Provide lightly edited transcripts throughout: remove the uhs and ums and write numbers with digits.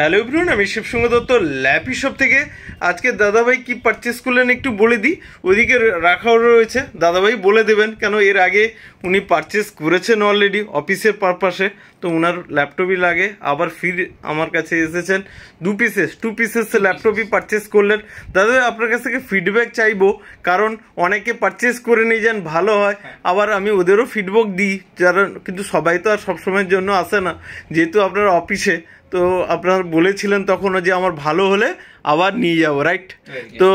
Hello everyone, আমি শিবসঙ্গ Dutta lappy shop থেকে। আজকে দাদাভাই কি পারচেস করলেন একটু বলে দিই। ওইদিকে রাখাও রয়েছে, দাদাভাই বলে দেবেন, কেন এর আগে উনি পারচেস করেছেন অলরেডি অফিসের পারপাসে, তো ওনার ল্যাপটপই লাগে। আবার ফির আমার কাছে এসেছেন টু পিসেস ল্যাপটপই পারচেস করলেন। দাদা আপনার কাছ থেকে ফিডব্যাক চাইবো, কারণ অনেকে পারচেস করে নিয়ে যান, ভালো হয়, আবার আমি ওদেরও ফিডব্যাক দিই, যারা কিন্তু সবাই তো আর সবসময়ের জন্য আসে না, যেহেতু আপনার অফিসে। তো আপনার বলেছিলেন তখনও যে আমার ভালো হলে আবার নিয়ে যাবো, রাইট? তো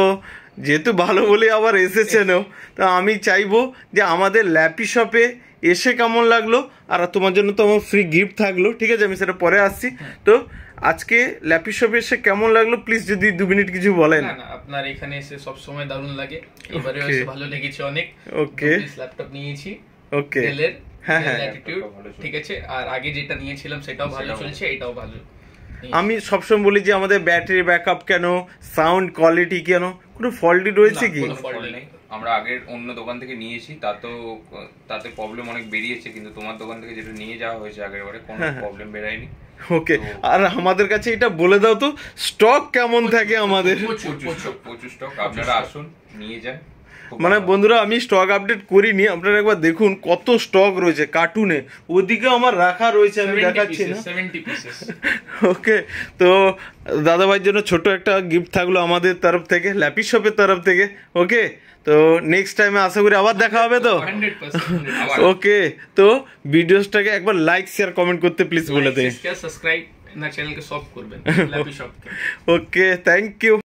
যেহেতু ভালো বলে আবার এসেছেনও, তো আমি চাইবো যে আমাদের ল্যাপি শপে এসে কেমন লাগলো, আর তোমার জন্য তো আমার ফ্রি গিফট থাকলো, ঠিক আছে? আমি সেটা পরে আসছি। তো আজকে ল্যাপি শপে এসে কেমন লাগলো প্লিজ যদি 2 মিনিট কিছু বলেন। আপনার এখানে এসে সব সময় দারুণ লাগে, এবারে এসে ভালো লেগেছে অনেক। ওকে, ল্যাপটপ নিয়েছি ওকে, ডেলের, হ্যাঁ হ্যাঁ, ঠিক আছে। আর আগে যেটা নিয়েছিলাম সেটাও ভালো চলছে, এটাও ভালো। আমি সবসময় বলি যে আমাদের ব্যাটারি ব্যাকআপ কেন, সাউন্ড কোয়ালিটি কেন, কোনো ফল্টি রয়েছে কি? আমরা আগের অন্য দোকান থেকে নিয়েছি, তাতে প্রবলেম অনেক বেরিয়েছে, কিন্তু তোমার দোকান থেকে যেটা নিয়ে যাওয়া হয়েছে আগের বারে কোনো প্রবলেম বেরায়নি। ওকে, আর আমাদের কাছে এটা বলে দাও তো স্টক কেমন থাকে আমাদের? প্রচুর স্টক, আপনারা আসুন নিয়ে যান। মানে বন্ধুরা, আমি স্টক আপডেট করিনি, আপনারা একবার দেখুন কত স্টক রয়েছে কার্টুনে, ওদিকে আমার রাখা রয়েছে, আমি দেখাচ্ছি না। ওকে, তো দাদাভাইয়ের জন্য ছোট একটা গিফট থাকলো আমাদের তরফ থেকে, ল্যাপি শপের তরফ থেকে। ওকে, তো নেক্সট টাইমে আশা করি আবার দেখা হবে তো। ওকে, তো ভিডিওসটাকে একবার লাইক শেয়ার কমেন্ট করতে প্লিজ বলে দেন, সাবস্ক্রাইব না চ্যানেলকে সব করবেন ল্যাপি শপকে। Okay, thank you.